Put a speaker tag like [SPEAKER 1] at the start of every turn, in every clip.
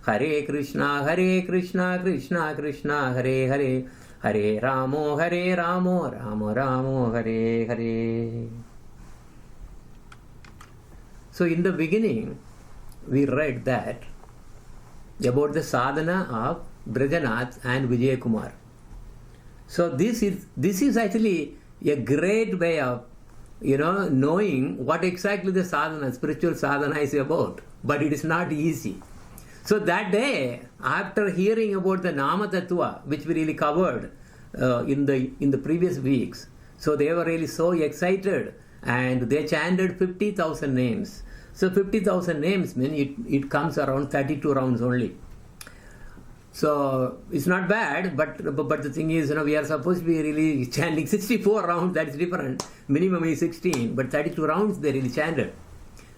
[SPEAKER 1] Hare Krishna, Krishna Krishna, Hare Hare, Hare Ramo, Ramo Ramo, Hare Hare. So in the beginning, we read that about the sadhana of Brajanath and Vijay Kumar. So this is actually a great way of knowing what exactly the sadhana, spiritual sadhana is about. But it is not easy. So that day, after hearing about the Nama Tattva, which we really covered in the previous weeks, so they were really so excited and they chanted 50,000 names. So 50,000 names mean it comes around 32 rounds only. So it's not bad, but the thing is, we are supposed to be really chanting 64 rounds. That is different. Minimum is 16, but 32 rounds they really chanted.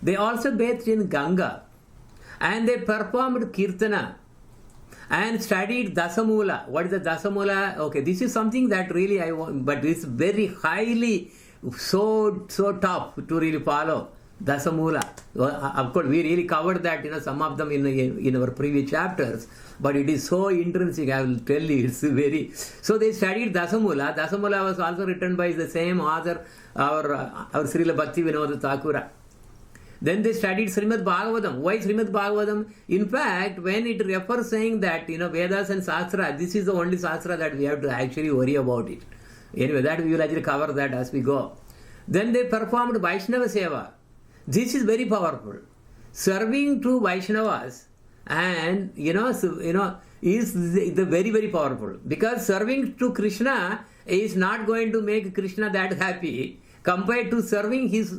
[SPEAKER 1] They also bathed in Ganga, and they performed Kirtana and studied Dasamula. What is the Dasamula? Okay, this is something that really I want, but it's very highly so tough to really follow. Dasamula. Of course, we really covered that, some of them in our previous chapters, but it is so intrinsic, I will tell you, it's very... So they studied Dasamula. Dasamula was also written by the same author, our Srila Bhakti Vinod Thakura. Then they studied Srimad Bhagavatam. Why Srimad Bhagavatam? In fact, when it refers saying that, Vedas and Shastra, this is the only Shastra that we have to actually worry about it. Anyway, that we will actually cover that as we go. Then they performed Vaishnava Seva. This is very powerful. Serving to Vaishnavas and, is the very, very powerful. Because serving to Krishna is not going to make Krishna that happy compared to serving his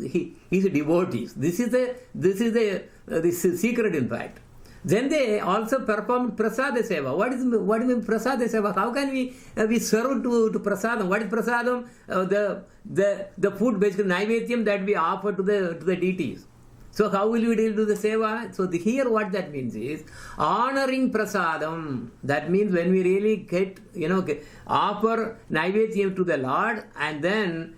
[SPEAKER 1] devotees. This is the secret, in fact. Then they also performed Prasada Seva. What do you mean Prasada Seva? How can we serve to Prasadam? What is Prasadam? The food, basically Naivedyam that we offer to the deities. So how will we do the Seva? So here what that means is honoring Prasadam. That means when we really offer Naivedyam to the Lord and then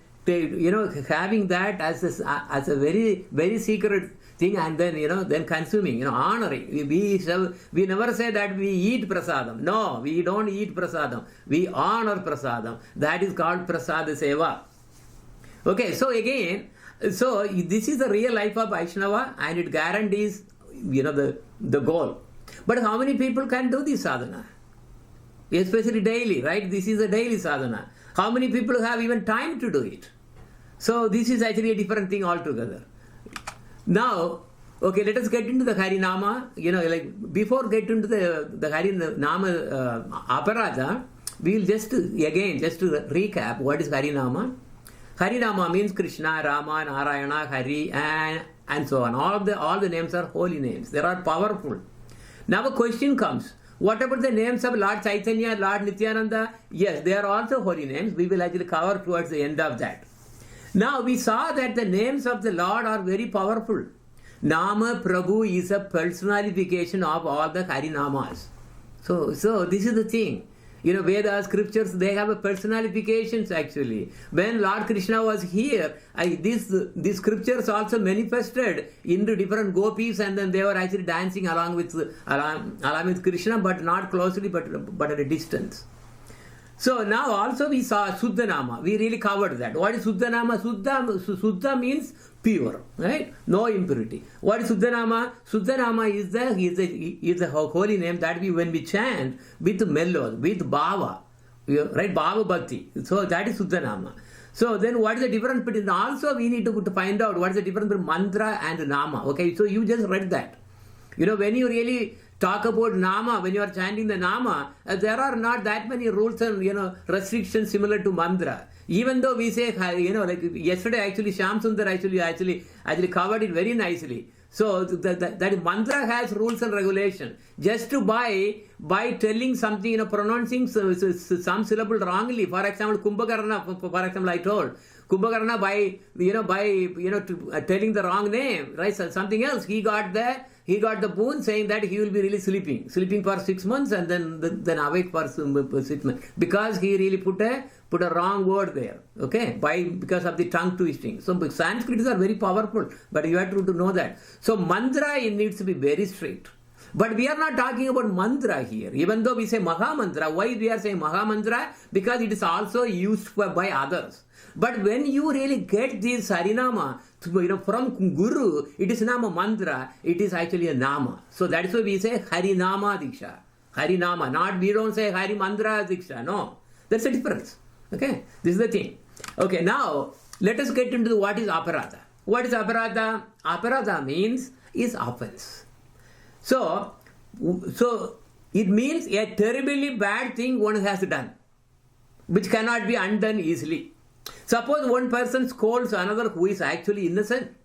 [SPEAKER 1] having that as a very, very secret thing, and then then consuming, honoring. We never say that we eat prasadam. No, we don't eat prasadam. We honor prasadam. That is called prasada seva. Okay, so again, this is the real life of Vaishnava, and it guarantees the goal. But how many people can do this sadhana? Especially daily, right? This is a daily sadhana. How many people have even time to do it? So this is actually a different thing altogether. Now, okay, let us get into the Harinama. Before get into the Harinama Aparada, we will just to recap what is Harinama. Harinama means Krishna, Rama, Narayana, Hari, and so on. All the names are holy names. They are powerful. Now a question comes. What about the names of Lord Chaitanya, Lord Nityananda? Yes, they are also holy names. We will actually cover towards the end of that. Now we saw that the names of the Lord are very powerful. Nama Prabhu is a personification of all the Harinamas. So this is the thing. Vedas, scriptures, they have a personifications actually. When Lord Krishna was here, these scriptures also manifested into different gopis, and then they were actually dancing along with Krishna, but not closely, but at a distance. So now also we saw Suddhanama. We really covered that. What is Suddhanama? Suddha means pure, right? No impurity. What is Suddhanama? Suddhanama is the holy name that when we chant with mellow, with bhava, right? Bhava bhakti. So that is Suddhanama. So then what is the difference between, also we need to find out what is the difference between mantra and nama. Okay, so you just read that. When you really talk about Nama, when you are chanting the Nama, there are not that many rules and restrictions similar to mantra. Even though we say, like yesterday actually Shyam Sundar actually covered it very nicely. So that mantra has rules and regulations. Just to by telling something, pronouncing some syllable wrongly. For example, Kumbhakarna, for example, I told Kumbhakarna by telling the wrong name, right? So something else. He got the boon saying that he will be really sleeping for 6 months and then awake for 6 months, because he really put a wrong word there, okay, because of the tongue twisting. So Sanskrits are very powerful, but you have to know that. So mantra, it needs to be very strict. But we are not talking about mantra here. Even though we say Maha Mantra, why we are saying Maha Mantra? Because it is also used by others. But when you really get this Harinama from Guru, it is not a mantra, it is actually a Nama. So that is why we say Harinama Diksha. Harinama, not we don't say Hari Mantra Diksha. No, that's the difference. Okay, this is the thing. Okay, now let us get into what is aparadha. What is aparadha? Aparadha means is offense. So it means a terribly bad thing one has done, which cannot be undone easily. Suppose one person scolds another who is actually innocent.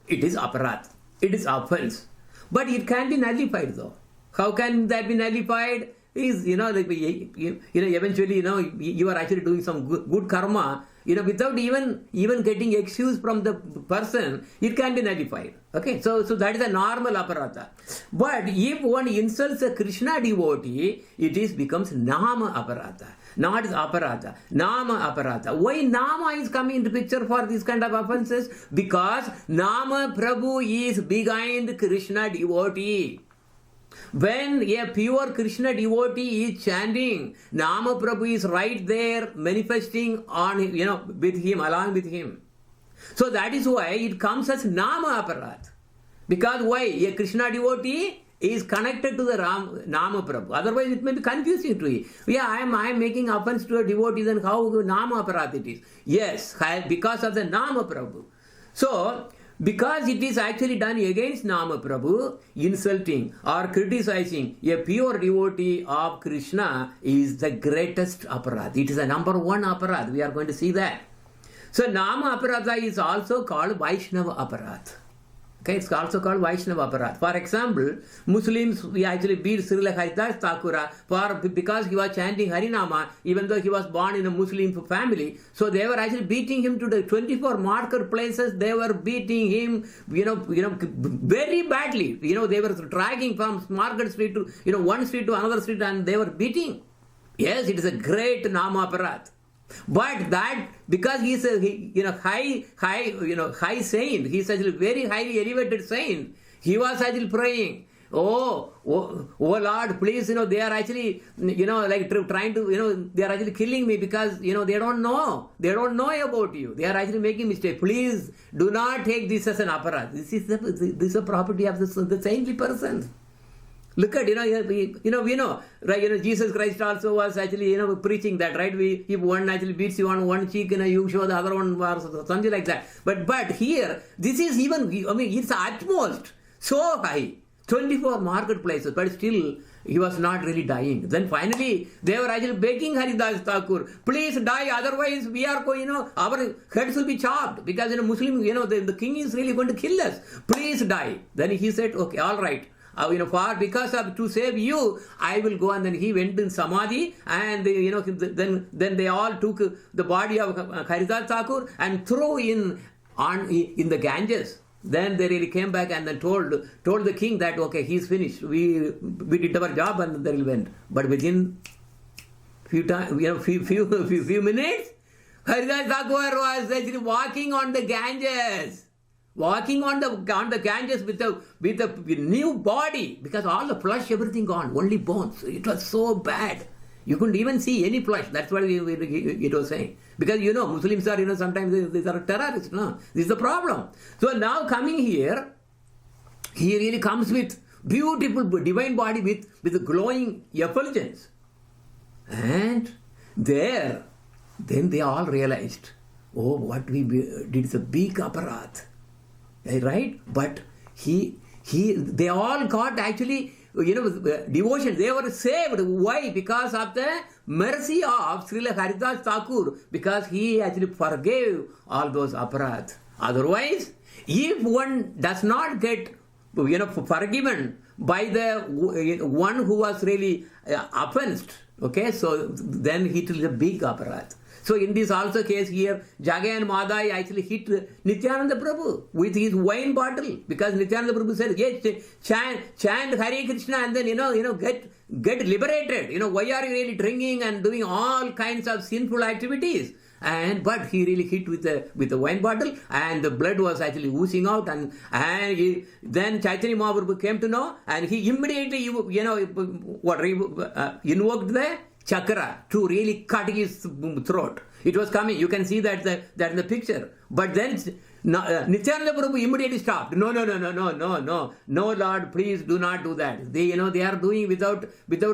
[SPEAKER 1] It is aparadha. It is offense. But it can be nullified though. How can that be nullified? Is, eventually, you are actually doing some good karma, without even getting excuse from the person, it can be nullified. Okay, so that is a normal aparadha. But if one insults a Krishna devotee, it becomes nama aparadha. Not aparadha, nama aparadha. Why nama is coming into picture for this kind of offenses? Because nama Prabhu is behind Krishna devotee. When a pure Krishna devotee is chanting, Nama Prabhu is right there manifesting on with him, along with him. So that is why it comes as Nama Aparadha. Because why? A Krishna devotee is connected to the Nama Prabhu. Otherwise it may be confusing to you. Yeah, I am making offense to a devotee, then how Nama Aparadha it is? Yes, because of the Nama Prabhu. So, because it is actually done against Nama Prabhu, insulting or criticizing a pure devotee of Krishna is the greatest aparadha. It is the number one aparadha. We are going to see that. So Nama aparadha is also called Vaishnava aparadha. Okay, it's also called Vaishnava aparadha. For example, Muslims, we actually beat Srila Haridas Thakura because he was chanting Harinama, even though he was born in a Muslim family. So they were actually beating him to the 24 marketplaces. They were beating him, very badly. They were dragging from Market Street to, one street to another street, and they were beating. Yes, it is a great Nama aparadha. But that, because he is a high saint, he is actually a very highly elevated saint, he was actually praying, oh Lord, please, they are actually, trying to, they are actually killing me because, they don't know about you. They are actually making mistake. Please do not take this as an aparadha. This is a property of the saintly person. Look at, we know, right? Jesus Christ also was actually, preaching that, right? If one actually beats you on one cheek, you show the other one, or something like that. But here, this is even, it's utmost so high, 24 marketplaces, but still he was not really dying. Then finally, they were actually begging Haridas Thakur, please die, otherwise we are going, our heads will be chopped, because Muslim, the king is really going to kill us. Please die. Then he said, okay, all right. Because of to save you, I will go. And then he went in Samadhi, and then they all took the body of Haridas Thakur and threw in the Ganges. Then they really came back and then told the king that okay, he's finished. We did our job, and they went. But within few minutes, Haridas Thakur was actually walking on the Ganges. Walking on the Ganges with a new body, because all the flesh, everything gone, only bones. It was so bad. You couldn't even see any flesh. That's what it was saying. Because Muslims are, sometimes they are terrorists. No, this is the problem. So now coming here, he really comes with beautiful divine body with a glowing effulgence. And then they all realized, oh, what we did is a big aparadha. Right? But they all got actually, devotion. They were saved. Why? Because of the mercy of Srila Haridas Thakur, because he actually forgave all those aparadha. Otherwise, if one does not get, forgiven by the one who was really offensed, okay, so then it is a big aparadha. So in this also case here, Jagai and Madai actually hit Nityananda Prabhu with his wine bottle, because Nityananda Prabhu said, yes, chant Hare Krishna and then, get liberated. Why are you really drinking and doing all kinds of sinful activities? but he really hit with a wine bottle, and the blood was actually oozing out, and then Chaitanya Mahaprabhu came to know, and he immediately invoked the chakra to really cut his throat. It was coming. You can see that in the picture. But then Nityananda Prabhu immediately stopped. No, Lord, please do not do that. They are doing without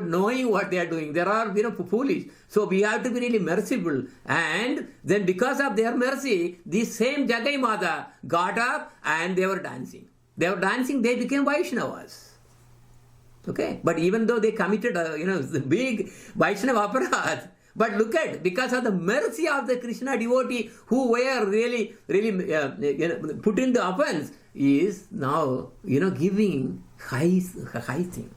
[SPEAKER 1] knowing what they are doing. They are foolish. So we have to be really merciful. And then because of their mercy, this same Jagai Mata got up and they were dancing. They became Vaishnavas. Okay, but even though they committed the big Vaishnava aparadh, but look at, because of the mercy of the Krishna devotee who were really put in the offense, is now giving high thing.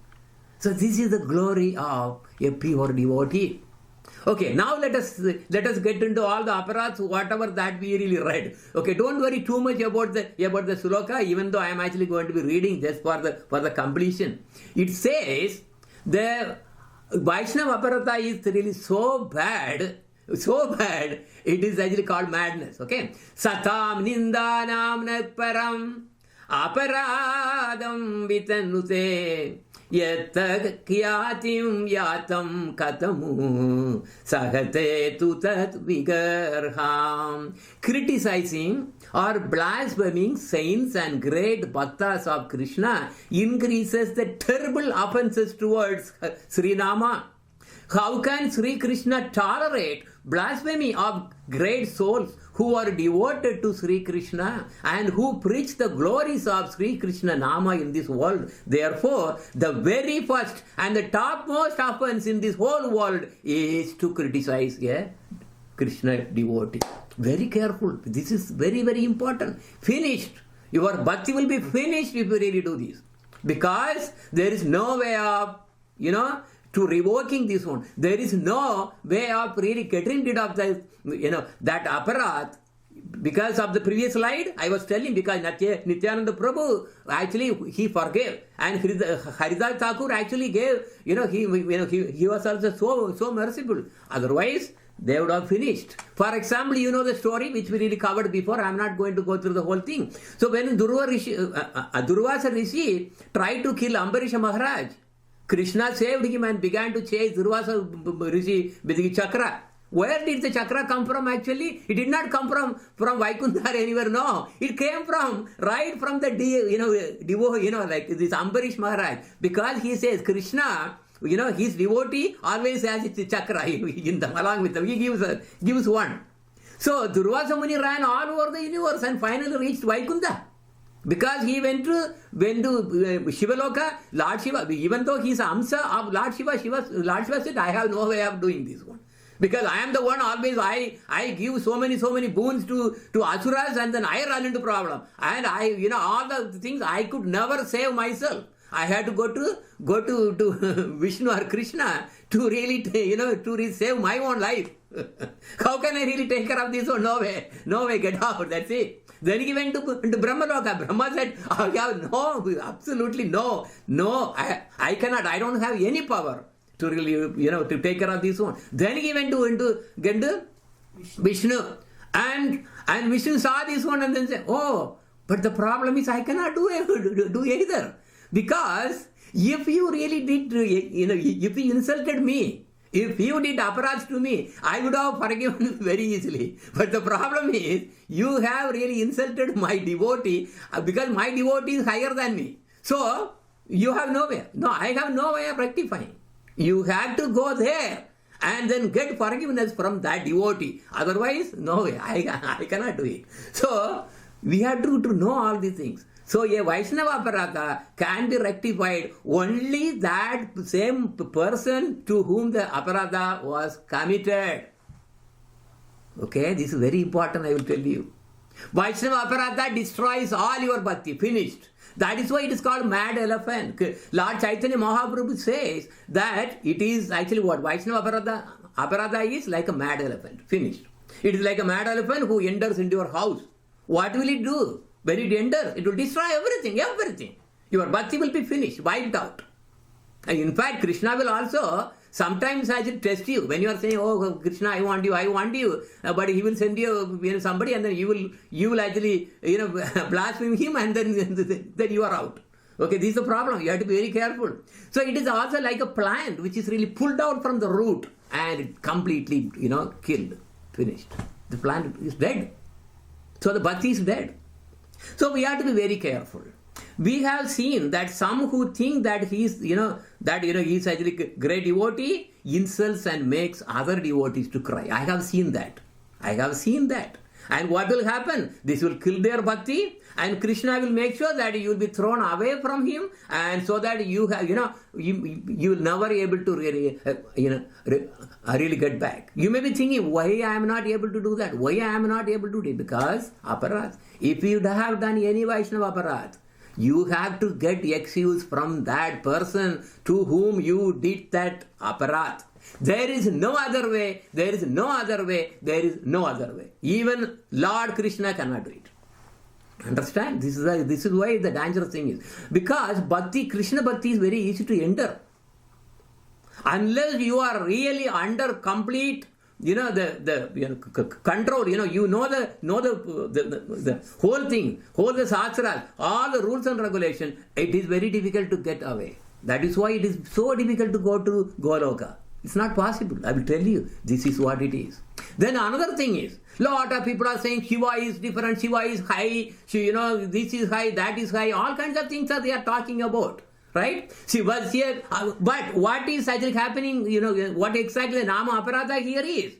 [SPEAKER 1] So this is the glory of a pure devotee. Okay, now let us get into all the aparadhs, whatever that we really read. Okay, don't worry too much about the sloka, even though I am actually going to be reading just for the completion. It says the Vaishnava aparadha is really so bad, it is actually called madness. Okay, satam nindanam param aparadam vitanute yat kyatim yatam katamu sahate tutat vigarham. Criticizing or blaspheming saints and great bhaktas of Krishna increases the terrible offenses towards Sri Nama. How can Sri Krishna tolerate blasphemy of great souls who are devoted to Sri Krishna and who preach the glories of Sri Krishna Nama in this world? Therefore, the very first and the topmost offense in this whole world is to criticize a Krishna devotee. Very careful. This is very, very important. Finished. Your bhakti will be finished if you really do this. Because there is no way of, to revoking this one. There is no way of really getting rid of the, that aparadh. Because of the previous slide, I was telling, because Nityananda Prabhu actually he forgave, and Haridas Thakur actually gave. He was also so merciful. Otherwise, they would have finished. For example, the story which we really covered before. I am not going to go through the whole thing. So when Durvasa Rishi tried to kill Ambarisha Maharaj, Krishna saved him and began to chase Durvasa Rishi with the chakra. Where did the chakra come from actually? It did not come from Vaikuntha or anywhere, no. It came right from the, like this Ambarish Maharaj. Because he says Krishna, his devotee always has its chakra along with them. He gives one. So Durvasa Muni ran all over the universe and finally reached Vaikuntha. Because he went to Shivaloka, Lord Shiva, even though he is Amsa of Lord Shiva, Lord Shiva said, I have no way of doing this one. Because I am the one always, I give so many boons to Asuras, and then I run into problem. And all the things I could never save myself. I had to go to Vishnu or Krishna to really, to save my own life. How can I really take care of this one? No way, get out, that's it. Then he went into Brahmaloka. Brahma said, absolutely no, I cannot, I don't have any power to really, to take care of this one. Then he went to Vishnu. And Vishnu saw this one and then said, but the problem is I cannot do either. Because if you really did, if you insulted me, if you did aparadh to me, I would have forgiven very easily. But the problem is, you have really insulted my devotee, because my devotee is higher than me. So, you have no way. No, I have no way of rectifying. You have to go there and then get forgiveness from that devotee. Otherwise, no way, I cannot do it. So, we have to know all these things. So a Vaishnava aparadha can be rectified only that same person to whom the aparadha was committed. Okay, this is very important, I will tell you. Vaishnava aparadha destroys all your bhakti, finished. That is why it is called mad elephant. Lord Chaitanya Mahaprabhu says that it is actually what? Vaishnava aparadha is like a mad elephant, finished. It is like a mad elephant who enters into your house. What will it do? When it enters, it will destroy everything. Your bhakti will be finished, wiped out. And in fact, Krishna will also sometimes I will test you when you are saying, oh Krishna, I want you, but he will send you, somebody, and then you will actually, blaspheme him, and then you are out. Okay, this is the problem. You have to be very careful. So it is also like a plant which is really pulled out from the root and completely, killed, finished. The plant is dead. So the bhakti is dead. So we have to be very careful. We have seen that some who think that he is, he is actually a great devotee, insults and makes other devotees to cry. I have seen that. And what will happen? This will kill their bhakti, and Krishna will make sure that you will be thrown away from him, and so that you have, you will never be able to really, really get back. You may be thinking, why I am not able to do that? Why I am not able to do it? Because aparat. If you have done any Vaishnava aparat, you have to get excuse from that person to whom you did that aparat. There is no other way. Even Lord Krishna cannot do it. Understand? This is why the dangerous thing is. Because bhakti, Krishna bhakti is very easy to enter. Unless you are really under complete, the control, the whole thing, the sastras, all the rules and regulations, it is very difficult to get away. That is why it is so difficult to go to Goloka. It's not possible. I will tell you, this is what it is. Then another thing is, lot of people are saying Shiva is different, Shiva is high, this is high, that is high, all kinds of things that they are talking about. Right? See, but here, but what is actually happening, what exactly Nama Aparatha here is?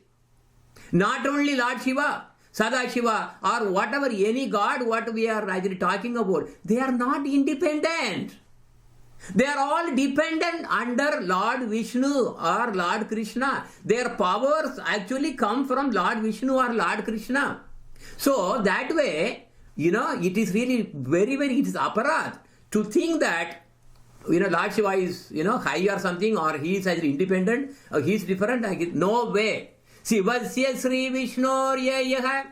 [SPEAKER 1] Not only Lord Shiva, Sadashiva, or whatever, any god, what we are actually talking about, they are not independent. They are all dependent under Lord Vishnu or Lord Krishna. Their powers actually come from Lord Vishnu or Lord Krishna. So that way, it is really very, it is aparat to think that, Lord Shiva is, high or something, or he is actually independent, or he is different. No way. Sivasya Sri Vishnoryayaha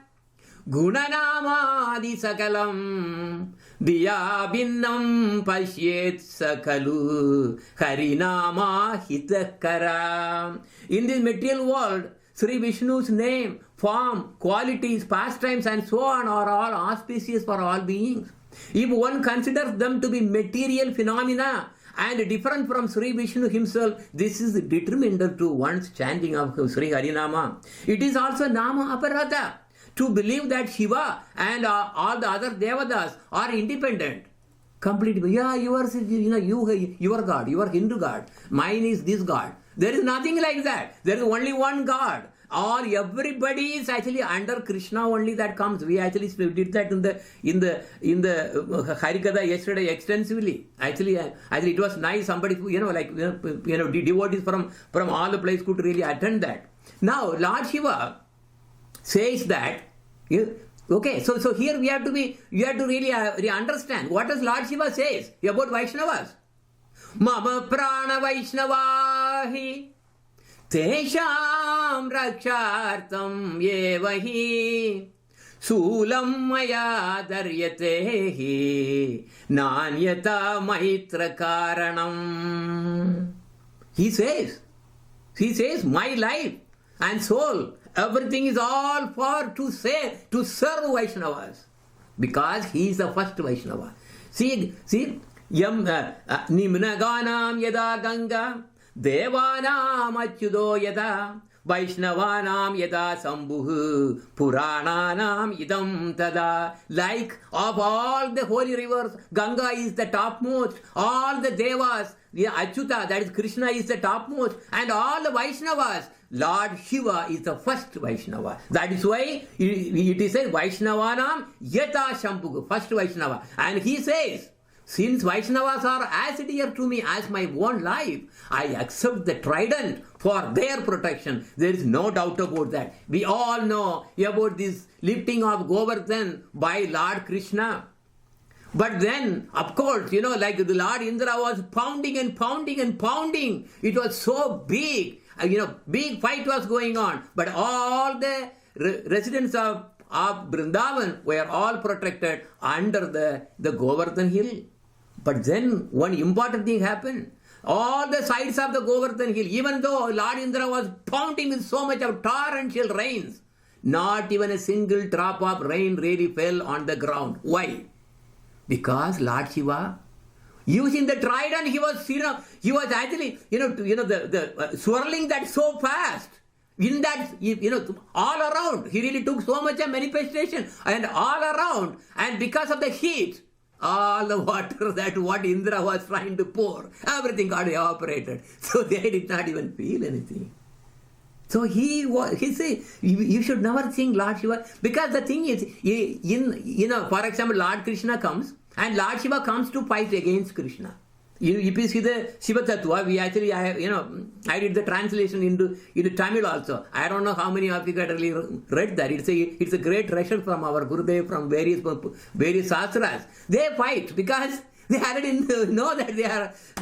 [SPEAKER 1] Gunanamadi Sakalam Diya Binnam Pashyet Sakalu Harinama Hitakara. In this material world, Sri Vishnu's name, form, qualities, pastimes, and so on are all auspicious for all beings. If one considers them to be material phenomena and different from Sri Vishnu himself, this is detrimental to one's chanting of Sri Harinama. It is also Nama Aparatha to believe that Shiva and all the other Devatas are independent. Completely. Yeah, yours is, your God, your Hindu God. Mine is this God. There is nothing like that. There is only one God. Everybody is actually under Krishna only that comes. We actually did that in the Harikatha yesterday extensively. Actually, it was nice. Somebody, devotees from all the places could really attend that. Now, Lord Shiva says that. Okay, so here you have to really understand what does Lord Shiva says about Vaishnavas. Mama prana Vaishnavahi Tesham rakshartam yevahi Sulam maya daryatehi Nanyata maitra karanam. He says, my life and soul, everything is all to serve Vaishnavas. Because he is the first Vaishnava. See, Yam Nimna Ganam Yada Ganga Devanam Achyudo Yada Vaishnavanam Yada Sambhuh Purananam Idam Tada. Like of all the holy rivers, Ganga is the topmost. All the Devas, Achyuta, that is Krishna, is the topmost. And all the Vaishnavas, Lord Shiva is the first Vaishnava. That is why it is said Vaishnavanam Yata Shambhuh, first Vaishnava. And he says, since Vaishnavas are as dear to me as my own life, I accept the trident for their protection. There is no doubt about that. We all know about this lifting of Govardhan by Lord Krishna. But then, of course, like the Lord Indra was pounding and pounding and pounding. It was so big. Big fight was going on. But all the residents of Vrindavan were all protected under the Govardhan hill. But then one important thing happened. all the sides of the Govardhan hill, even though Lord Indra was pounding with so much of torrential rains, not even a single drop of rain really fell on the ground. Why? Because Lord Shiva, using the trident, he was actually, swirling that so fast. In that, all around, he really took so much of manifestation and all around. And because of the heat, all the water that what Indra was trying to pour, everything got evaporated. So they did not even feel anything. So he said, you should never think Lord Shiva, because the thing is, for example, Lord Krishna comes and Lord Shiva comes to fight against Krishna. If you see the Shiva Tattva, we actually, I did the translation into Tamil also. I don't know how many of you got really read that. It's a great treasure from our Gurudev, from various Shastras. They fight because they already know that they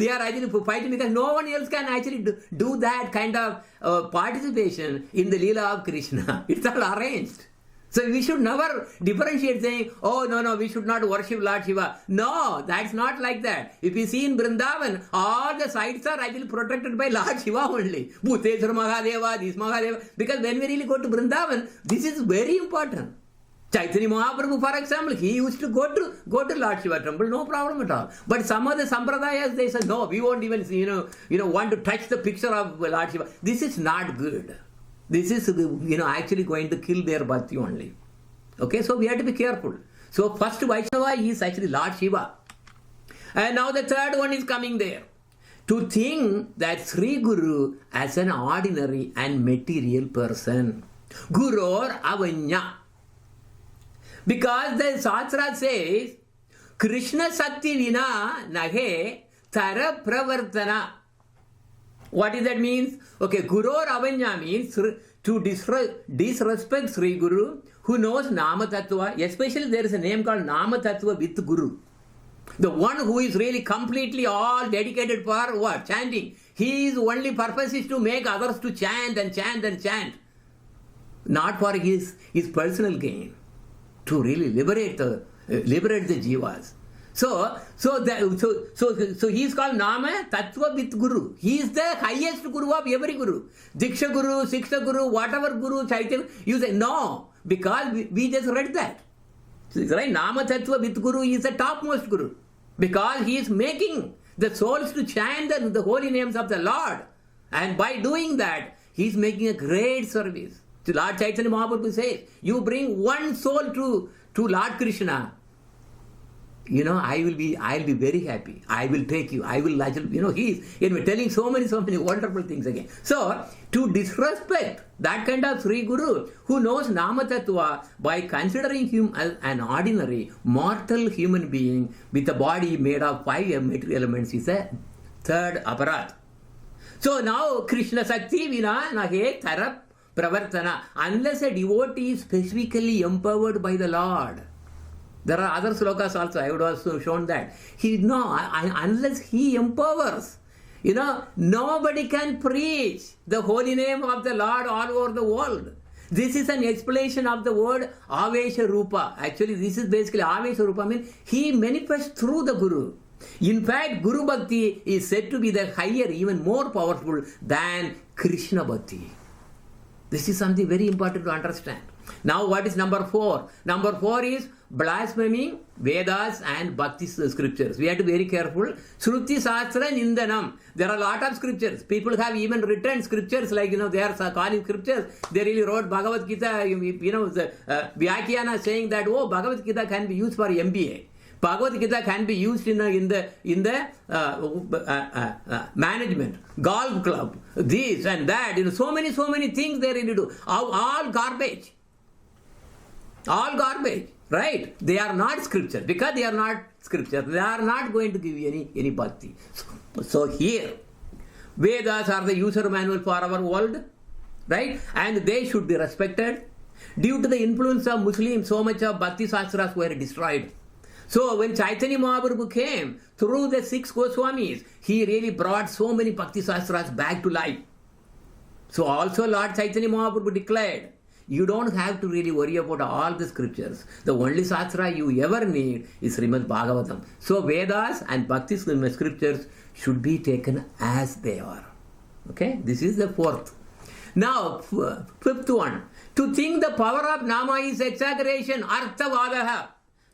[SPEAKER 1] are actually fighting, because no one else can actually do that kind of participation in the Leela of Krishna. It's all arranged. So we should never differentiate saying, oh no, we should not worship Lord Shiva. No, that's not like that. If you see in Vrindavan, all the sites are actually protected by Lord Shiva only. Bhuteshwar Mahadeva, this Mahadeva. Because when we really go to Vrindavan, this is very important. Chaitanya Mahaprabhu, for example, he used to go to Lord Shiva temple, no problem at all. But some of the Sampradayas, they said, no, we won't even want to touch the picture of Lord Shiva. This is not good. This is, actually going to kill their bhakti only. Okay, so we have to be careful. So first Vaishnava is actually Lord Shiva. And now the third one is coming there. To think that Sri Guru as an ordinary and material person. Guror Avanya. Because the Shastra says, Krishna Sakti Vina Nahe Tara Pravartana. What does that mean? Okay, Guru or Avanya means to disrespect Sri Guru, who knows Nama Tattva. Especially there is a name called Nama Tattva with Guru. The one who is really completely all dedicated for what? Chanting. His only purpose is to make others to chant and chant and chant. Not for his personal gain. To really liberate the jivas. So he is called Nama Tattva with Guru. He is the highest Guru of every Guru. Diksha Guru, Siksha Guru, whatever Guru, Chaitanya, you say no, because we just read that. Right? Nama Tattva with Guru is the topmost Guru. Because he is making the souls to chant the holy names of the Lord. And by doing that, he is making a great service. So Lord Chaitanya Mahaprabhu says, you bring one soul to Lord Krishna, I'll be very happy. I will take you. I will, he is telling so many wonderful things again. So, to disrespect that kind of Sri Guru who knows Nama Tattva by considering him as an ordinary, mortal human being with a body made of 5 material elements is a third aparat. So now, Krishna Sakti Vina Nahe Tara Pravartana. Unless a devotee is specifically empowered by the Lord. There are other slokas also, I would also shown that. Unless he empowers, nobody can preach the holy name of the Lord all over the world. This is an explanation of the word Avesha Rupa. Actually, this is basically Avesha Rupa means he manifests through the Guru. In fact, Guru Bhakti is said to be the higher, even more powerful than Krishna Bhakti. This is something very important to understand. Now, what is number 4? Number 4 is blaspheming Vedas and Bhakti scriptures. We have to be very careful. Shruti Shastra Nindanam. There are a lot of scriptures. People have even written scriptures like, they are calling scriptures. They really wrote Bhagavad Gita, the Vyakhyanas saying that, Bhagavad Gita can be used for MBA. Bhagavad Gita can be used in the management, golf club, this and that. So many things they really do. All garbage. All garbage, right? They are not scripture. Because they are not scripture, they are not going to give you any bhakti. So here, Vedas are the user manual for our world, right? And they should be respected. Due to the influence of Muslims, so much of Bhakti Shastras were destroyed. So when Chaitanya Mahaprabhu came through the 6 Goswamis, he really brought so many Bhakti Shastras back to life. So also Lord Chaitanya Mahaprabhu declared, you don't have to really worry about all the scriptures. The only Shastra you ever need is Srimad Bhagavatam. So Vedas and Bhakti scriptures should be taken as they are. Okay, this is the fourth. Now, fifth one. To think the power of Nama is exaggeration, arthavadaha.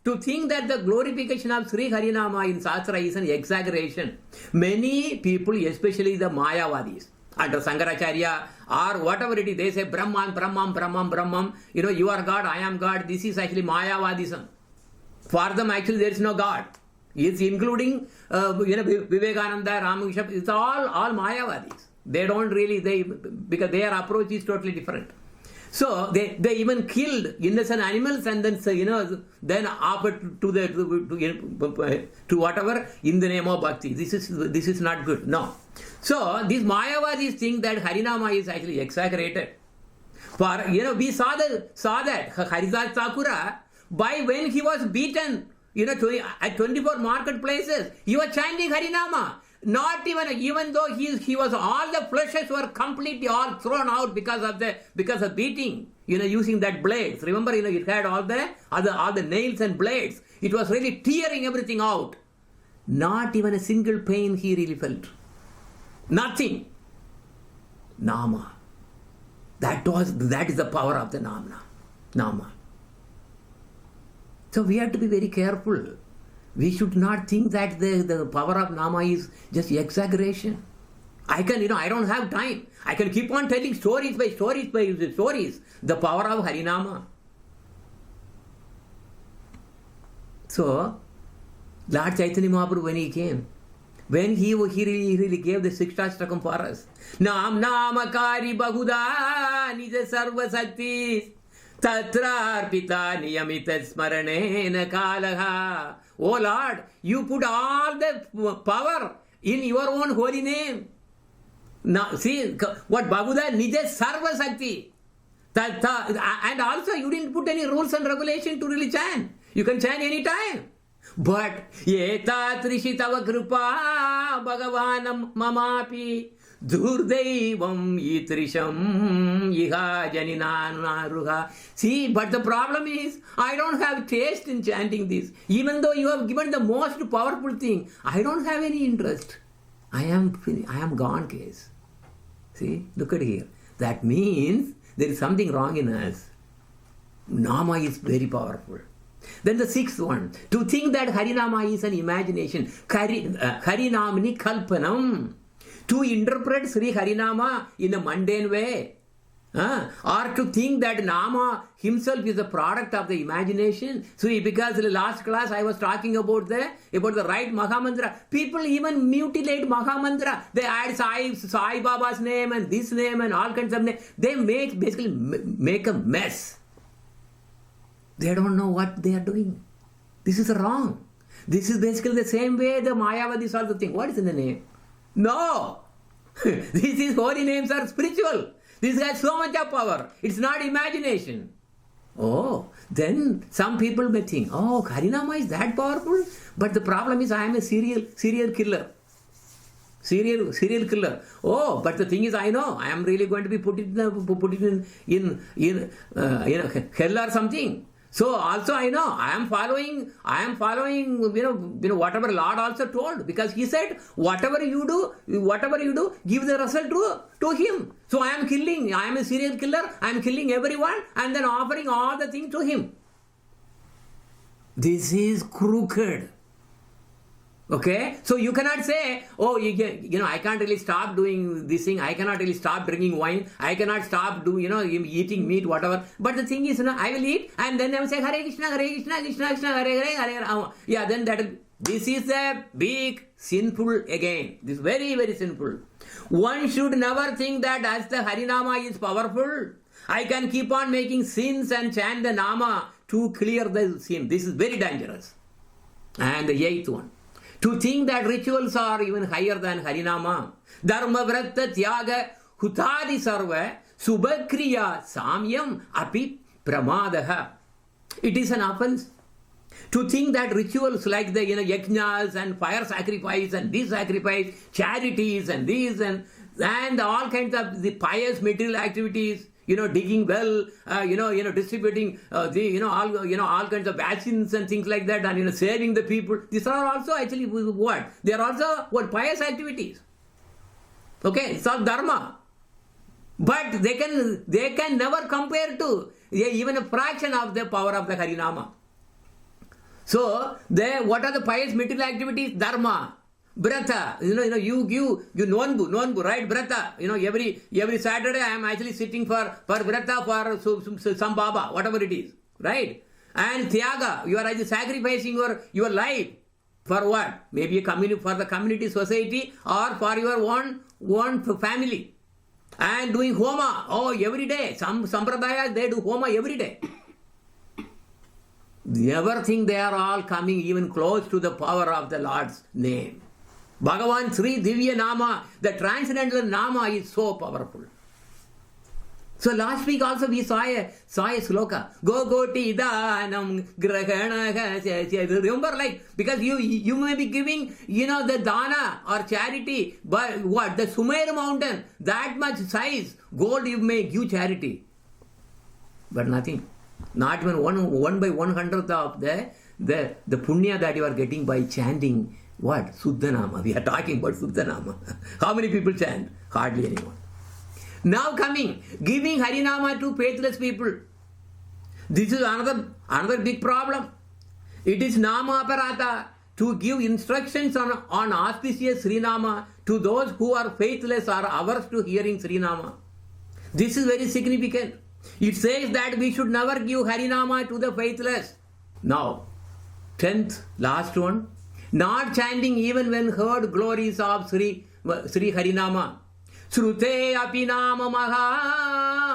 [SPEAKER 1] To think that the glorification of Sri Harinama in Shastra is an exaggeration. Many people, especially the Mayavadis, under Sankaracharya or whatever it is, they say Brahman, Brahman, Brahman, Brahman. You know, you are God, I am God. This is actually Mayavadism. For them, actually, there is no God. It's including, Vivekananda, Ramakrishna. It's all Mayavadis. They don't really, because their approach is totally different. So they even killed innocent animals and then then offered to whatever in the name of bhakti. This is not good. No. So these Mayavadis think that Harinama is actually exaggerated. For we saw that Haridas Thakura, by when he was beaten, at 24 marketplaces, he was chanting Harinama. Not even though he was, all the fleshes were completely all thrown out because of beating, using that blades. Remember, it had all the nails and blades. It was really tearing everything out. Not even a single pain he really felt. Nothing. Nama. That is the power of the Nama. So we have to be very careful. We should not think that the power of Nama is just exaggeration. I don't have time. I can keep on telling stories by stories. The power of Harinama. So, Lord Chaitanya Mahaprabhu, when he came, when he really gave the Sikshashtakam for us. Nam Namakari Bahuda Nija Sarva Saktis Tatra Arpita Niyamita Smaranena Kalaha. Oh Lord, you put all the power in your own holy name. Now, see what Baguda Nija Sarva Sakti. And also you didn't put any rules and regulation to really chant. You can chant any time. But Yeta Trishitava Kripa Bhagavanam Mamapi Durdaivam Yitrisham Iha Janinanaruha. See, but the problem is, I don't have taste in chanting this. Even though you have given the most powerful thing, I don't have any interest. I am gone case. See, look at here. That means there is something wrong in us. Nama is very powerful. Then the sixth one, to think that Harinama is an imagination. Harinamni Kalpanam. To interpret Sri Harinama in a mundane way. Or to think that Nama himself is a product of the imagination. So because in the last class I was talking about the right Mahamantra. People even mutilate Mahamantra. They add Sai Baba's name and this name and all kinds of names. They basically make a mess. They don't know what they are doing. This is wrong. This is basically the same way the Mayavadis also think. What is in the name? No! These holy names are spiritual. This has so much of power. It's not imagination. Oh, then some people may think, oh, Harinama is that powerful? But the problem is I am a serial killer. Serial killer. Oh, but the thing is, I know I am really going to be put in hell or something. So also I know I am following whatever Lord also told, because he said whatever you do, give the result to him. So I am a serial killer, I am killing everyone and then offering all the things to him. This is crooked. Okay, so you cannot say, oh, I can't really stop doing this thing. I cannot really stop drinking wine. I cannot stop eating meat, whatever. But the thing is, I will eat and then I will say Hare Krishna, Krishna Krishna, Hare Hare. Yeah, then this is a big sinful again. This is very, very sinful. One should never think that as the Harinama is powerful, I can keep on making sins and chant the Nama to clear the sin. This is very dangerous. And the eighth one. To think that rituals are even higher than Harinama. Dharma Vratta Tyaga Hutadi Sarva Subhakriya Samyam Api Pramadaha. It is an offense. To think that rituals like the yajnas and fire sacrifice and this sacrifice, charities and these and all kinds of the pious material activities, digging well, distributing all kinds of vaccines and things like that, and saving the people. These are also actually what? They are also pious activities. Okay, it's all dharma. But they can never compare to even a fraction of the power of the Harinama. So, what are the pious material activities? Dharma, Brata. You give nonbu, right? Brata. Every Saturday I am actually sitting for Brata for some Baba, whatever it is, right? And Tyaga, you are actually sacrificing your life for what? Maybe for the community, society, or for your own family. And doing homa, every day. Some sampradayas, they do homa every day. Never think they are all coming even close to the power of the Lord's name. Bhagavan Sri Divya Nama, the transcendental Nama is so powerful. So last week also we saw a sloka. Gogoti danam grahana. Remember, because you may be giving, the dana or charity, but what? The Sumer mountain, that much size, gold you may give charity. But nothing. Not even 1 by 100th of the punya that you are getting by chanting what? Suddhanama. We are talking about Suddhanama. How many people chant? Hardly anyone. Now giving Harinama to faithless people. This is another big problem. It is Nama Aparata to give instructions on auspicious Srinama to those who are faithless or averse to hearing Srinama. This is very significant. It says that we should never give Harinama to the faithless. Now, 10th, last one. Not chanting even when heard glories of Sri Harinama. Srute api nama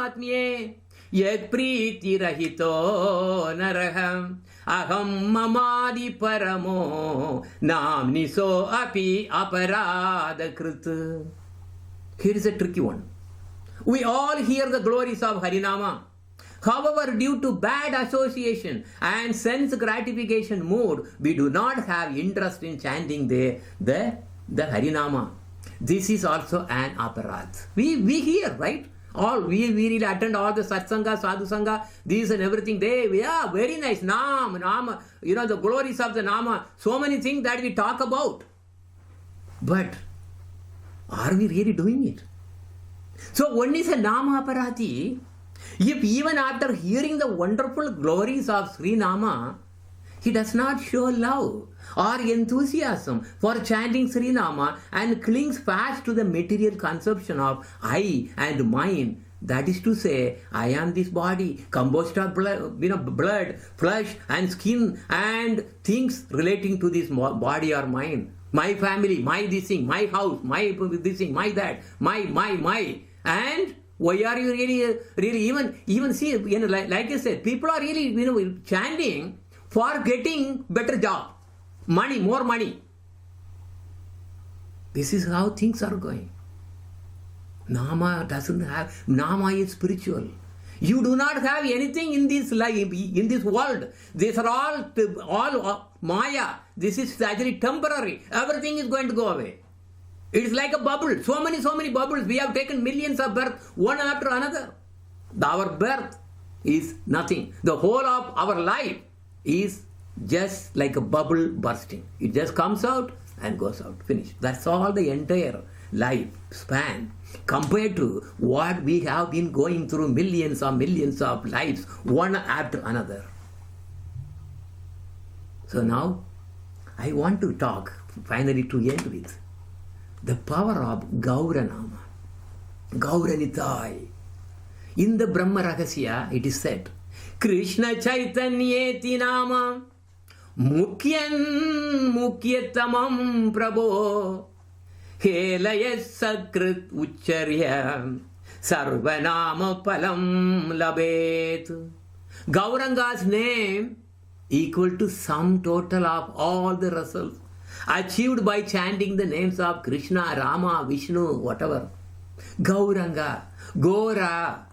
[SPEAKER 1] mahatmye yad priti rahito naraham aham mamadi paramo namniso api aparada krit. Here is a tricky one. We all hear the glories of Harinama. However, due to bad association and sense gratification mood, we do not have interest in chanting the Harinama. This is also an aparadh. We hear, right? We really attend all the satsanga, sadhu sangha, these and everything. Very nice. Nama, the glories of the Nama. So many things that we talk about. But are we really doing it? So one is a Nama aparati. If even after hearing the wonderful glories of Sri Nama, he does not show love or enthusiasm for chanting Sri Nama and clings fast to the material conception of I and mine. That is to say, I am this body, composed of blood, flesh and skin and things relating to this body or mine. My family, my this thing, my house, my this thing, my that, my. And why are you really even see, like I said, people are really, chanting for getting better job, money, more money. This is how things are going. Nama is spiritual. You do not have anything in this life, in this world. These are all Maya. This is actually temporary. Everything is going to go away. It is like a bubble. So many bubbles. We have taken millions of births, one after another. Our birth is nothing. The whole of our life is just like a bubble bursting. It just comes out and goes out. Finished. That's all the entire life span compared to what we have been going through millions of lives, one after another. So now, I want to talk finally to end with the power of Gauranama. Gauranitai. In the Brahma Rahasya, it is said, Krishna Chaitanyeti Nama Mukhyatamam Prabho Helaya Sakrit Ucharya Sarvanama Palam Labet. Gauranga's name equal to sum total of all the results achieved by chanting the names of Krishna, Rama, Vishnu, whatever. Gauranga, Gora.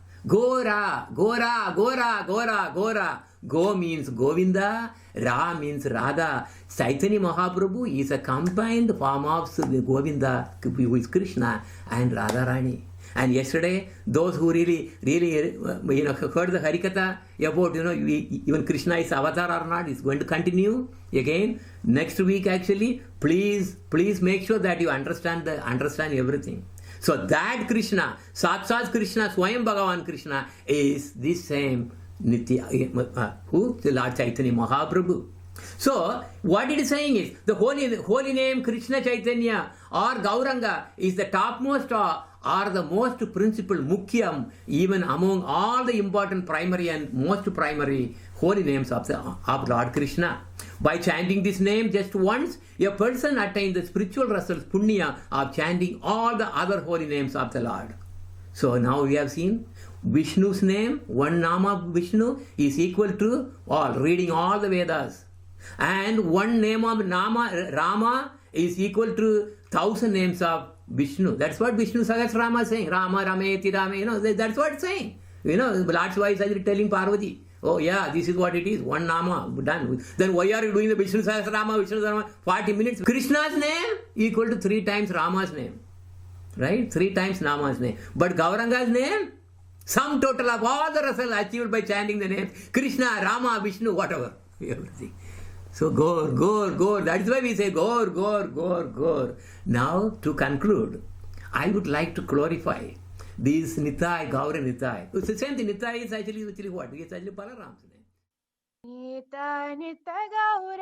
[SPEAKER 1] Go means Govinda, Ra means Radha. Chaitanya Mahaprabhu is a combined form of Govinda, who is Krishna, and Radharani. And yesterday, those who really heard the Harikatha about, even Krishna is avatar or not, is going to continue again next week actually. Please make sure that you understand everything. So that Krishna, Sakshat Krishna, Swayam Bhagavan Krishna is this same Nitya, who? The Lord Chaitanya Mahaprabhu. So, what it is saying is, the holy name Krishna Chaitanya or Gauranga is the topmost or the most principal, Mukhyam, even among all the important primary and most primary holy names of Lord Krishna. By chanting this name just once, a person attains the spiritual results, punya, of chanting all the other holy names of the Lord. So now we have seen Vishnu's name, one Nama of Vishnu is equal to all, reading all the Vedas. And one name of Rama is equal to 1,000 names of Vishnu. That's what Vishnu Sahasrama is saying. Rama, Rameti, Rama, that's what it's saying. That's why he's telling Parvati. Oh yeah, this is what it is. One Nama, done. Then why are you doing the Vishnu Sahasrama, 40 minutes? Krishna's name equal to 3 times Rama's name. Right? 3 times Nama's name. But Gauranga's name, sum total of all the results achieved by chanting the names, Krishna, Rama, Vishnu, whatever. Everything. So Gaur. That's why we say Gaur. Now to conclude, I would like to glorify these Nitai, Gaur and Nitai. It's the same thing. Nitai is actually what? It's actually Balaram's name.
[SPEAKER 2] Nitai Gaur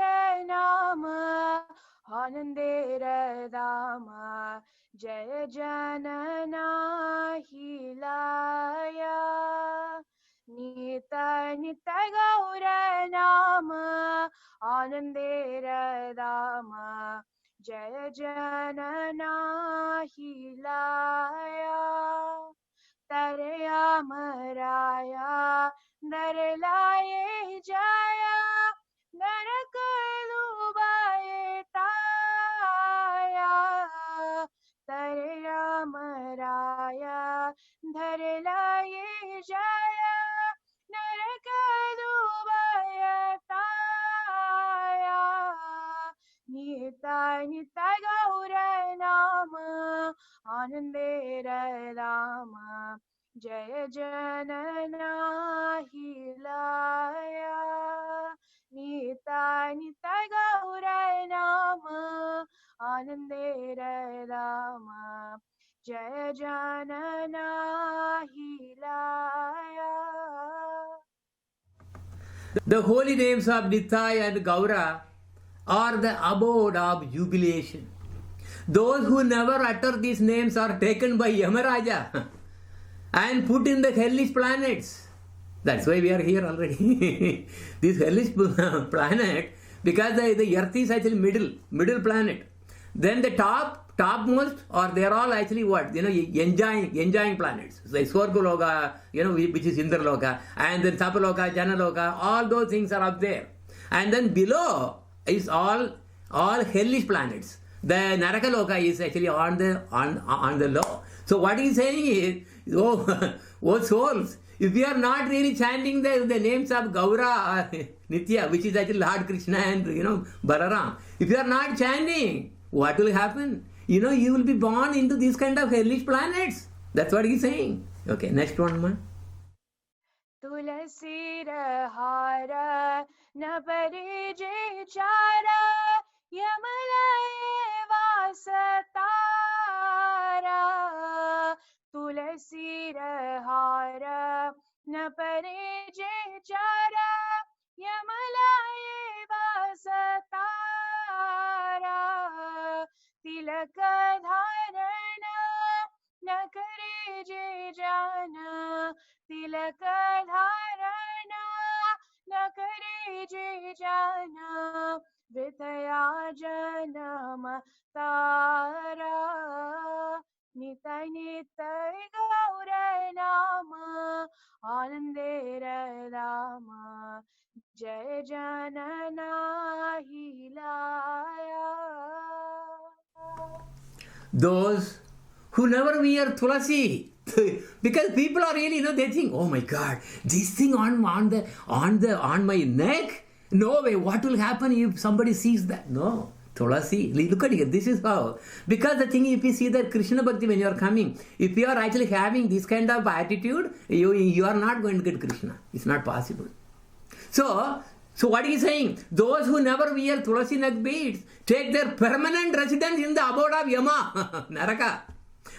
[SPEAKER 2] Nama Anandera Dama Jaya Janana Hilaya Nitai Gaur Nama Anandera Dama Jaya Janana Hilaya Taraya Maraya Darlaye Jaya Narakalubaye Taya Taraya Maraya Darlaye Jaya Narakalubaye Taya Nitai Gaur Nama Anandera Dama Jaya Janana Hilaya Nitai Gaur Nama Anandera Dama Jaya Janana Hilaya.
[SPEAKER 1] The holy names of Nitai and Gaura are the abode of jubilation. Those who never utter these names are taken by Yamaraja and put in the hellish planets. That's why we are here already. This hellish planet, because the earth is actually middle planet. Then the topmost, or they are all actually what? Enjoying planets. Like Swargaloka, which is Indraloka, and then Tapaloka, Janaloka, all those things are up there. And then below is all hellish planets. The Narakaloka is actually on the low. So what he is saying is, oh souls, if you are not really chanting the names of Gaura or Nitya, which is actually Lord Krishna and Balaram, if you are not chanting, what will happen? You will be born into these kind of hellish planets. That's what he is saying. Okay, next one, man.
[SPEAKER 2] Tulasi Hara Naparije Chara Yamalaye Vasatara Tulasi Hara Naparije Chara Yamalaye Vasatara Tilakadharana Nakarije Jana Tilakadharana Nakarije Jana Vithaya Janama Tara Nitai Gaur Nama Anandera Dama Jaya Janana Hilaya.
[SPEAKER 1] Those who never wear tulasi, because people are really, they think, oh my God, this thing on my neck. No way. What will happen if somebody sees that? No, Tulasi, look at it, this is how. Because the thing, if you see that Krishna Bhakti when you are coming, if you are actually having this kind of attitude, you are not going to get Krishna. It's not possible. So what he is saying? Those who never wear Tulasi neck beads take their permanent residence in the abode of Yama, Naraka.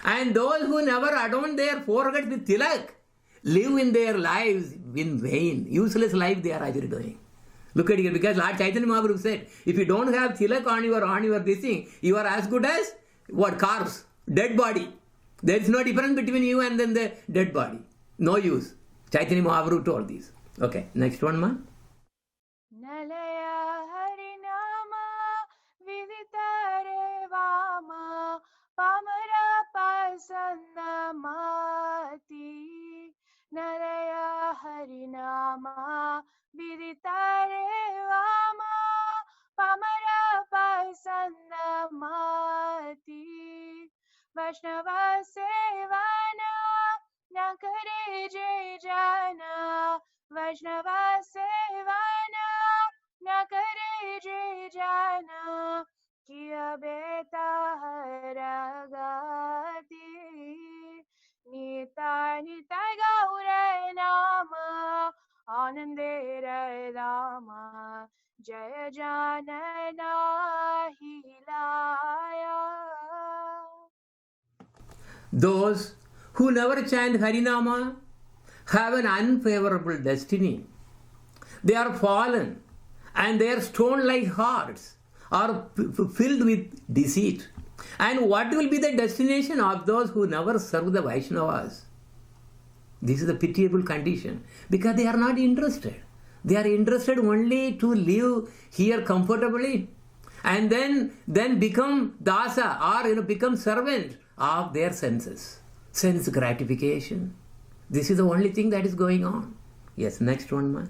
[SPEAKER 1] And those who never adorn their foreheads with tilak live in their lives in vain. Useless life they are actually doing. Look at it, because Lord Chaitanya Mahaprabhu said, if you don't have tilak on your this thing, you are as good as what? Corpse, dead body. There is no difference between you and then the dead body. No use. Chaitanya Mahaprabhu told this. Okay, next one, ma.
[SPEAKER 2] Nalaya Harinama Viditare Vama Pamara Pasannamati Nalaya Harinama Viditare Vama Pamara Pasannamati Vaishnava Sevana Nakare Jai Jana Vaishnava Sevana Nakare Jai Jana Kiya Beta Haragati Nita Nita Gaure Nama Anandera Dama Jaya Janana Hilaya.
[SPEAKER 1] Those who never chant Harinama have an unfavorable destiny. They are fallen, and their stone-like hearts are filled with deceit. And what will be the destination of those who never serve the Vaishnavas? This is the pitiable condition, because they are not interested. They are interested only to live here comfortably and then become dasa, or become servant of their senses, sense gratification. This is the only thing that is going on. Yes, next one, ma.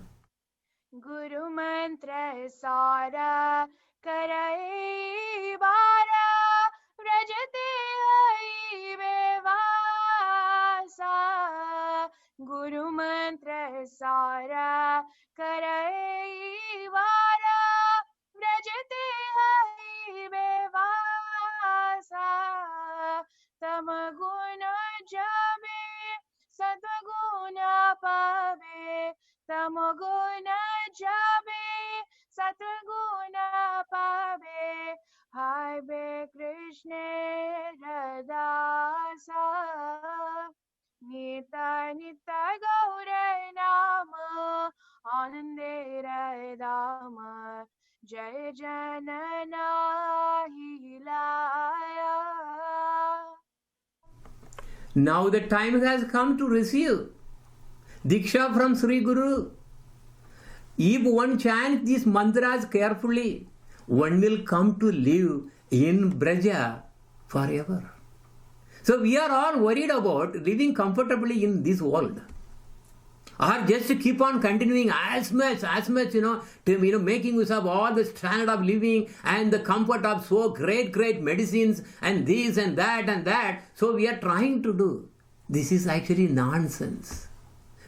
[SPEAKER 2] Guru mantra sara karai bara rajate hai vevasa. Guru mantra sara karai bara rajate hai vevasa. Tamaguna jabe Sataguna pave, tamoguna jabe, sataguna pave, Hai be Krishna Radasa, Nita Nita Gaure Nama, Anande Radama, Jai Janana Hilaya.
[SPEAKER 1] Now the time has come to receive Diksha from Sri Guru. If one chants these mantras carefully, one will come to live in Braja forever. So we are all worried about living comfortably in this world, or just to keep on continuing as much, to making use of all the standard of living and the comfort of so great medicines and this and that. So we are trying to do. This is actually nonsense.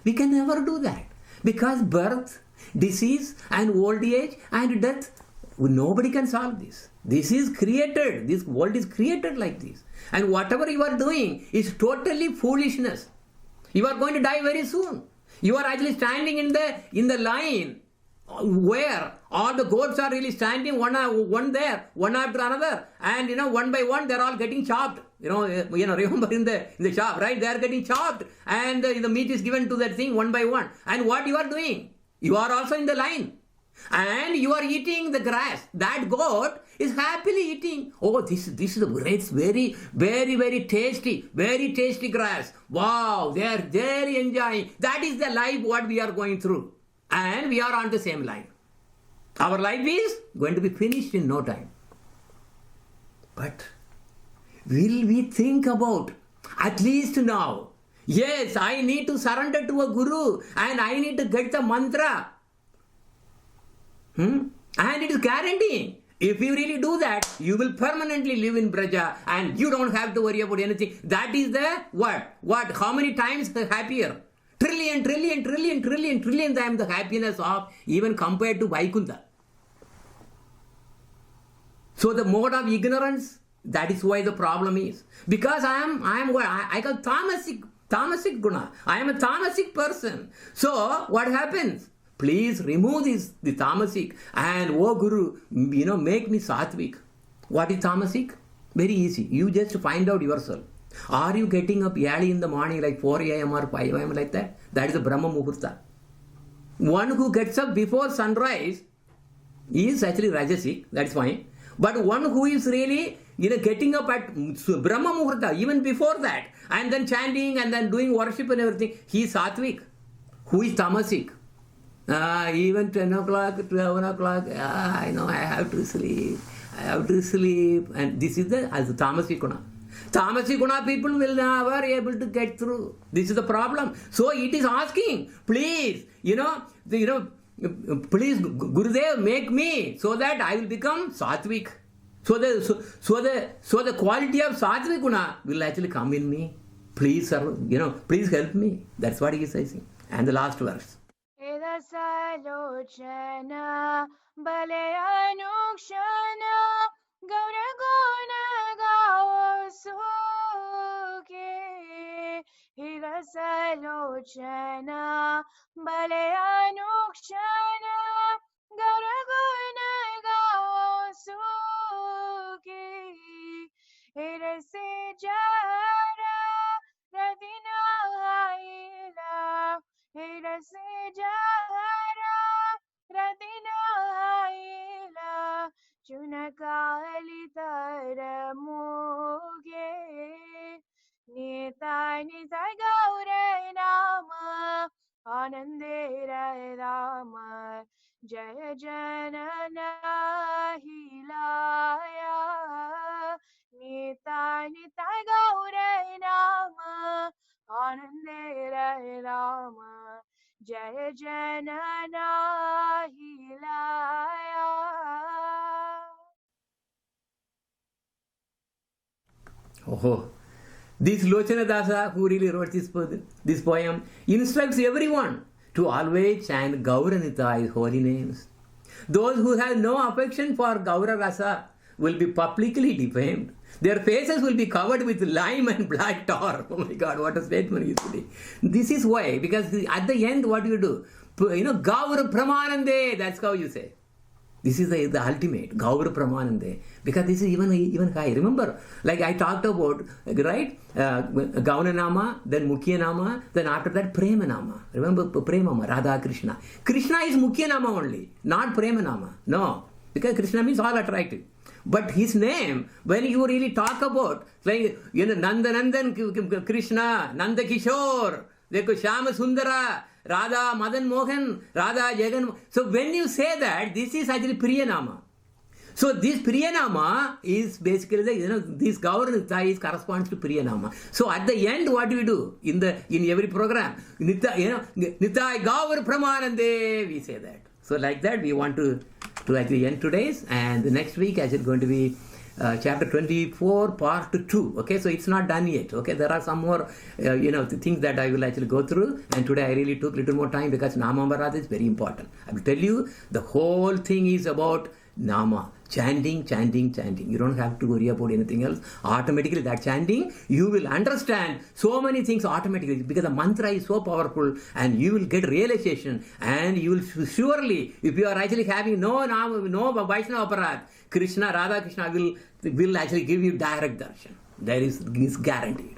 [SPEAKER 1] We can never do that, because birth, disease and old age and death, nobody can solve this. This is created. This world is created like this. And whatever you are doing is totally foolishness. You are going to die very soon. You are actually standing in the line where all the goats are really standing one there, one after another, and one by one they are all getting chopped. Remember in the shop, right? They are getting chopped, and the meat is given to that thing one by one. And what you are doing? You are also in the line, and you are eating the grass. That goat is happily eating. Oh, this is a great, very tasty grass. Wow, they are very enjoying. That is the life what we are going through, and we are on the same line. Our life is going to be finished in no time. But will we think about, at least now, yes, I need to surrender to a guru and I need to get the mantra. And it is guaranteeing. If you really do that, you will permanently live in Braja and you don't have to worry about anything. That is the what? How many times happier? Trillion times the happiness of even compared to Vaikuntha. So the mode of ignorance, that is why the problem is. Because I got tamasic guna. I am a tamasic person. So what happens? Please remove the tamasic and oh Guru, make me sattvic. What is tamasic? Very easy. You just find out yourself. Are you getting up early in the morning like 4 a.m. or 5 a.m. like that? That is the Brahma Muhurta. One who gets up before sunrise is actually Rajasic, that's fine. But one who is really getting up at Brahma Muhurta, even before that, and then chanting and then doing worship and everything, he is Sattvic. Who is Tamasic? Even 10 o'clock, 11 o'clock, I know I have to sleep. And this is the Tamasic Guna. Tamasic Guna people will never be able to get through. This is the problem. So it is asking, please, please Gurudev, make me so that I will become Sattvic. So the quality of Sattvic Guna will actually come in me. Please, sir, please help me. That's what he is saying. And the last verse.
[SPEAKER 2] Salochana Balayanu-kshana Gauraguna Gao Sukhe Hila Salochana Balayanu-kshana Gauraguna Gao Sukhe Hila Sejara Radina Haila Hila Sejara Radina Haila Chunakali Taramuge Nita Nita Gaure Nama Anandera Rama Jaya Janana Hilaya Nita Nita Gaure Nama Anandera Rama Jaya Janana Hilaya.
[SPEAKER 1] Oh, this Lochana Dasa, who really wrote this poem, instructs everyone to always chant Gauranita, his holy names. Those who have no affection for Gaura Rasa will be publicly defamed. Their faces will be covered with lime and black tar. Oh my God, what a statement is today. This is why, because at the end, what you do? Gaura Pramanande, that's how you say. This is the ultimate, Gaura Pramanande. Because this is even high. Remember, like I talked about, right? Gauna Nama, then Mukhya Nama, then after that Prema Nama. Remember Prema, Radha Krishna. Krishna is Mukhya Nama only, not Prema Nama. No, because Krishna means all attractive. But his name, when you really talk about, like, Nandanandan Krishna, Nanda Kishore, Shama Sundara, Radha Madan Mohan, Radha Jagan. So when you say that, this is actually Priyanama. So this Priyanama is basically, this Gauranita is corresponds to Priyanama. So at the end, what do we do? In every program, Nitai Gaur Pramanande, we say that. So like that, we want to actually end today's, and the next week actually going to be chapter 24, part 2. Okay, so it's not done yet. Okay, there are some more, things that I will actually go through, and today I really took a little more time because Nama Ambarata is very important. I will tell you, the whole thing is about Nama. Chanting. You don't have to worry about anything else. Automatically that chanting, you will understand so many things automatically because the mantra is so powerful, and you will get realization, and you will surely, if you are actually having no Vaishnava Aparat, Krishna, Radha Krishna will actually give you direct darshan. There is guarantee.